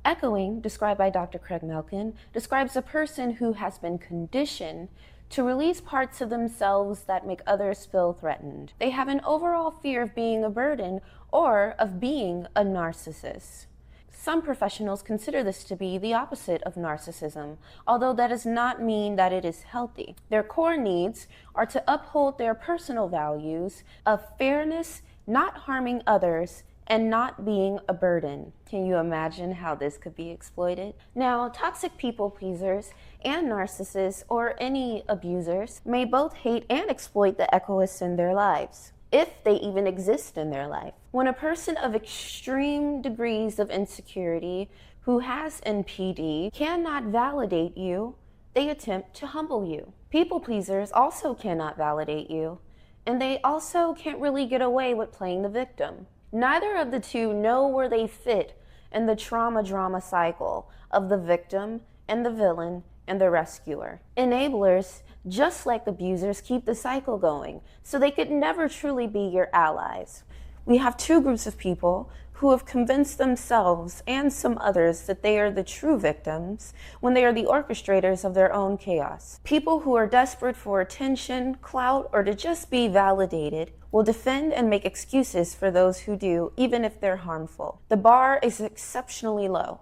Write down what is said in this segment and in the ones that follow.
Echoing, described by Dr. Craig Melkin, describes a person who has been conditioned to release parts of themselves that make others feel threatened. They have an overall fear of being a burden or of being a narcissist. Some professionals consider this to be the opposite of narcissism, although that does not mean that it is healthy. Their core needs are to uphold their personal values of fairness, not harming others, and not being a burden. Can you imagine how this could be exploited? Now, toxic people pleasers and narcissists, or any abusers, may both hate and exploit the echoists in their lives, if they even exist in their life. When a person of extreme degrees of insecurity who has NPD cannot validate you, they attempt to humble you. People pleasers also cannot validate you, and they also can't really get away with playing the victim. Neither of the two know where they fit in the trauma-drama cycle of the victim and the villain and the rescuer. Enablers, just like abusers, keep the cycle going, so they could never truly be your allies. We have two groups of people who have convinced themselves and some others that they are the true victims when they are the orchestrators of their own chaos. People who are desperate for attention, clout, or to just be validated will defend and make excuses for those who do, even if they're harmful. The bar is exceptionally low.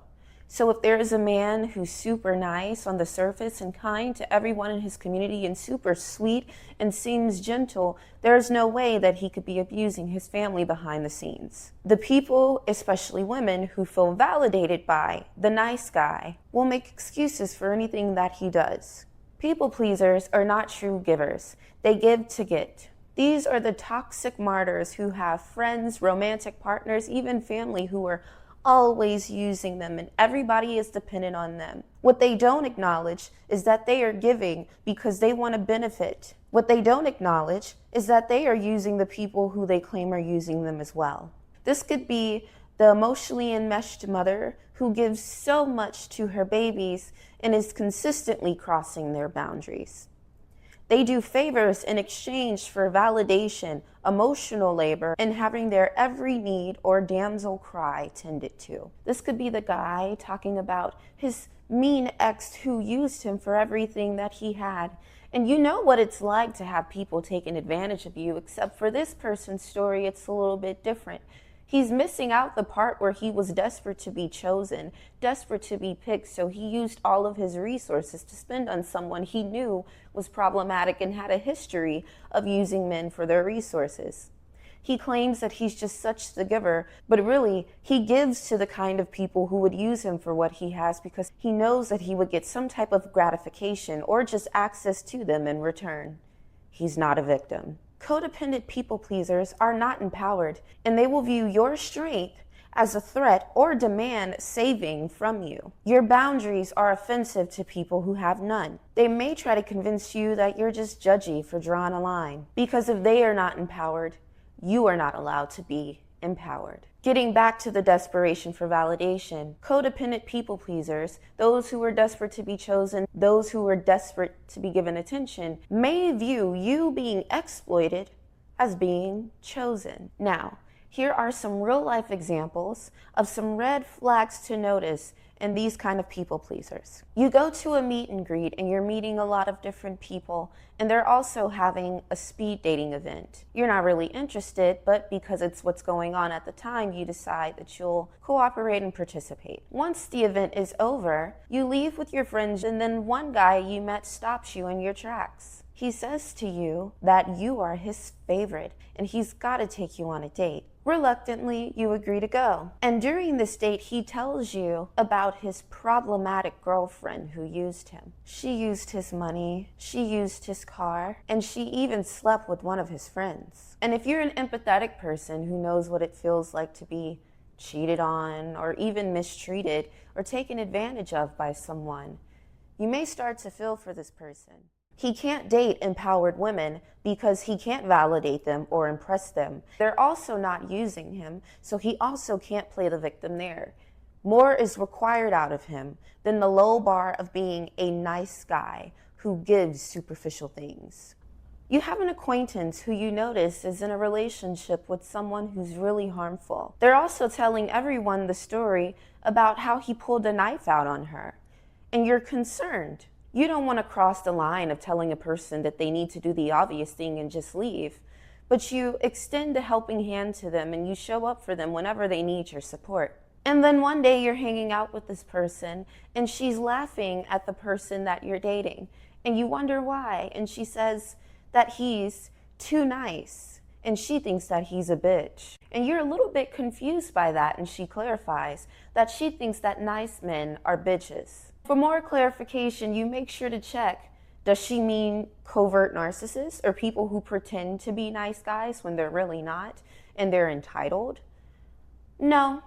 So if there is a man who's super nice on the surface and kind to everyone in his community and super sweet and seems gentle, there is no way that he could be abusing his family behind the scenes. The people, especially women, who feel validated by the nice guy will make excuses for anything that he does. People pleasers are not true givers. They give to get. These are the toxic martyrs who have friends, romantic partners, even family who are always using them, and everybody is dependent on them. What they don't acknowledge is that they are giving because they want to benefit. What they don't acknowledge is that they are using the people who they claim are using them as well. This could be the emotionally enmeshed mother who gives so much to her babies and is consistently crossing their boundaries. They do favors in exchange for validation, emotional labor, and having their every need or damsel cry tended to. This could be the guy talking about his mean ex who used him for everything that he had. And you know what it's like to have people taking advantage of you, except for this person's story, it's a little bit different. He's missing out the part where he was desperate to be chosen, desperate to be picked, so he used all of his resources to spend on someone he knew was problematic and had a history of using men for their resources. He claims that he's just such the giver, but really, he gives to the kind of people who would use him for what he has because he knows that he would get some type of gratification or just access to them in return. He's not a victim. Codependent people pleasers are not empowered, and they will view your strength as a threat or demand saving from you. Your boundaries are offensive to people who have none. They may try to convince you that you're just judgy for drawing a line, because if they are not empowered, you are not allowed to be empowered. Getting back to the desperation for validation, codependent people pleasers, those who are desperate to be chosen, those who are desperate to be given attention, may view you being exploited as being chosen. Now, here are some real life examples of some red flags to notice in these kind of people pleasers. You go to a meet and greet and you're meeting a lot of different people, and they're also having a speed dating event. You're not really interested, but because it's what's going on at the time, you decide that you'll cooperate and participate. Once the event is over, you leave with your friends, and then one guy you met stops you in your tracks. He says to you that you are his favorite and he's got to take you on a date. Reluctantly, you agree to go. And during this date, he tells you about his problematic girlfriend who used him. She used his money, she used his car, and she even slept with one of his friends. And if you're an empathetic person who knows what it feels like to be cheated on or even mistreated or taken advantage of by someone, you may start to feel for this person. He can't date empowered women because he can't validate them or impress them. They're also not using him, so he also can't play the victim there. More is required out of him than the low bar of being a nice guy who gives superficial things. You have an acquaintance who you notice is in a relationship with someone who's really harmful. They're also telling everyone the story about how he pulled a knife out on her. And you're concerned. You don't want to cross the line of telling a person that they need to do the obvious thing and just leave. But you extend a helping hand to them and you show up for them whenever they need your support. And then one day you're hanging out with this person and she's laughing at the person that you're dating. And you wonder why. And she says that he's too nice. And she thinks that he's a bitch. And you're a little bit confused by that. And she clarifies that she thinks that nice men are bitches. For more clarification, you make sure to check, does she mean covert narcissists or people who pretend to be nice guys when they're really not and they're entitled? No.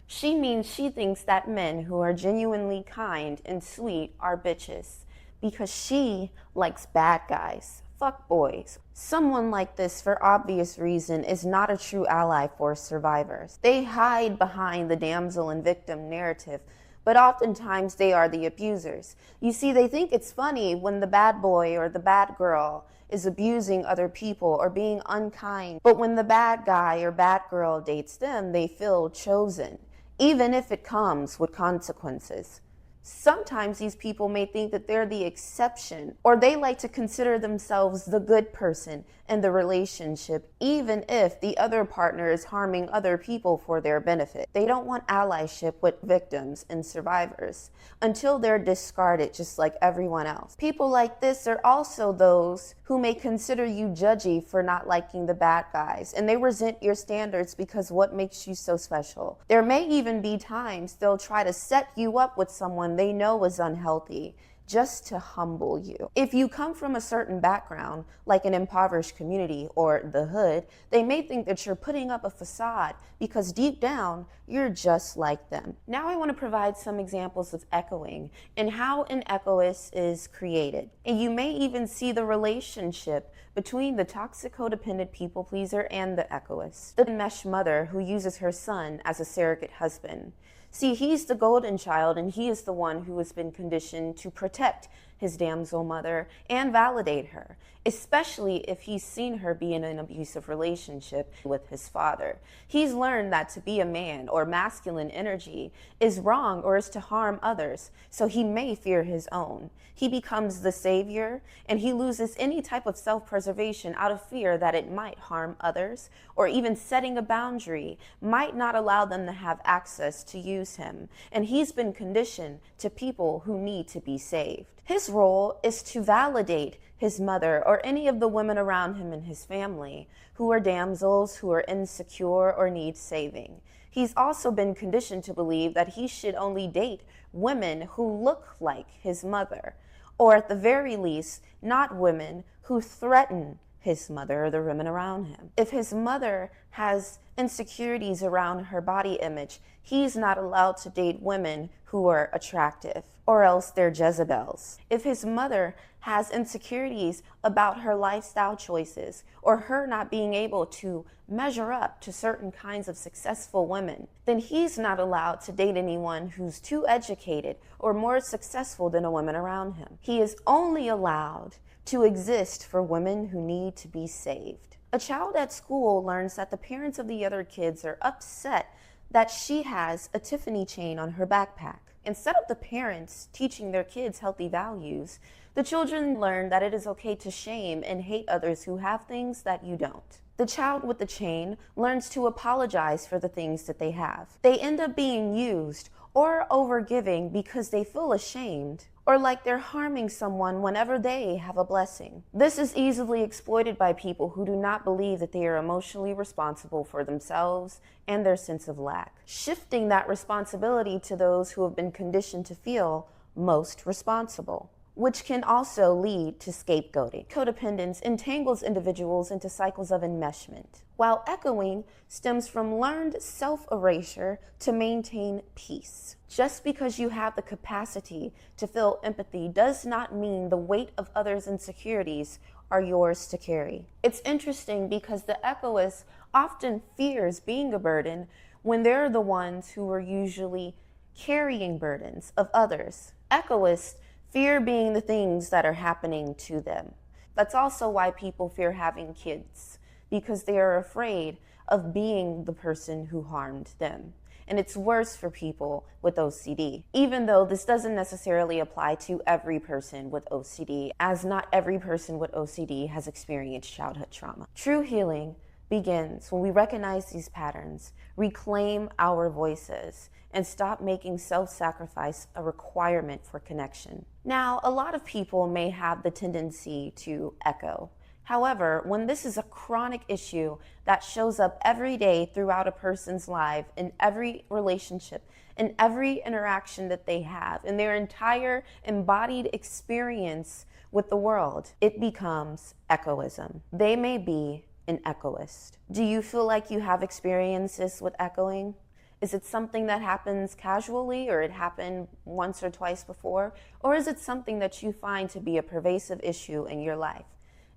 She means she thinks that men who are genuinely kind and sweet are bitches because she likes bad guys, fuck boys. Someone like this, for obvious reason, is not a true ally for survivors. They hide behind the damsel and victim narrative, but oftentimes they are the abusers. You see, they think it's funny when the bad boy or the bad girl is abusing other people or being unkind, but when the bad guy or bad girl dates them, they feel chosen, even if it comes with consequences. Sometimes these people may think that they're the exception, or they like to consider themselves the good person in the relationship, even if the other partner is harming other people for their benefit. They don't want allyship with victims and survivors until they're discarded just like everyone else. People like this are also those who may consider you judgy for not liking the bad guys, and they resent your standards because what makes you so special. There may even be times they'll try to set you up with someone they know is unhealthy, just to humble you. If you come from a certain background, like an impoverished community or the hood, they may think that you're putting up a facade because deep down, you're just like them. Now I want to provide some examples of echoing and how an echoist is created. And you may even see the relationship between the toxic codependent people pleaser and the echoist. The enmeshed mother who uses her son as a surrogate husband. See, he's the golden child, and he is the one who has been conditioned to protect his damsel mother and validate her, especially if he's seen her be in an abusive relationship with his father. He's learned that to be a man or masculine energy is wrong or is to harm others, so he may fear his own. He becomes the savior, and he loses any type of self-preservation out of fear that it might harm others, or even setting a boundary might not allow them to have access to use him. And he's been conditioned to people who need to be saved. His role is to validate his mother or any of the women around him and his family who are damsels, who are insecure or need saving. He's also been conditioned to believe that he should only date women who look like his mother, or at the very least, not women who threaten his mother or the women around him. If his mother has insecurities around her body image, he's not allowed to date women who are attractive, or else they're Jezebels. If his mother has insecurities about her lifestyle choices, or her not being able to measure up to certain kinds of successful women, then he's not allowed to date anyone who's too educated or more successful than the women around him. He is only allowed to exist for women who need to be saved. A child at school learns that the parents of the other kids are upset that she has a Tiffany chain on her backpack. Instead of the parents teaching their kids healthy values, the children learn that it is okay to shame and hate others who have things that you don't. The child with the chain learns to apologize for the things that they have. They end up being used or overgiving because they feel ashamed or like they're harming someone whenever they have a blessing. This is easily exploited by people who do not believe that they are emotionally responsible for themselves and their sense of lack, shifting that responsibility to those who have been conditioned to feel most responsible, which can also lead to scapegoating. Codependence entangles individuals into cycles of enmeshment, while echoing stems from learned self-erasure to maintain peace. Just because you have the capacity to feel empathy does not mean the weight of others' insecurities are yours to carry. It's interesting because the echoist often fears being a burden when they're the ones who are usually carrying burdens of others. Echoists fear being the things that are happening to them. That's also why people fear having kids, because they are afraid of being the person who harmed them. And it's worse for people with OCD, even though this doesn't necessarily apply to every person with OCD, as not every person with OCD has experienced childhood trauma. True healing begins when we recognize these patterns, reclaim our voices, and stop making self-sacrifice a requirement for connection. Now, a lot of people may have the tendency to echo. However, when this is a chronic issue that shows up every day throughout a person's life, in every relationship, in every interaction that they have, in their entire embodied experience with the world, it becomes echoism. They may be an echoist. Do you feel like you have experiences with echoing? Is it something that happens casually, or it happened once or twice before? Or is it something that you find to be a pervasive issue in your life?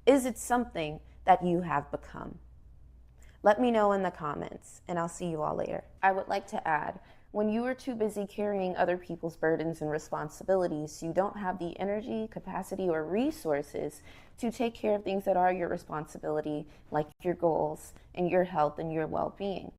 Is it something that you have become? Let me know in the comments, and I'll see you all later. I would like to add, when you are too busy carrying other people's burdens and responsibilities, you don't have the energy, capacity, or resources to take care of things that are your responsibility, like your goals and your health and your well-being.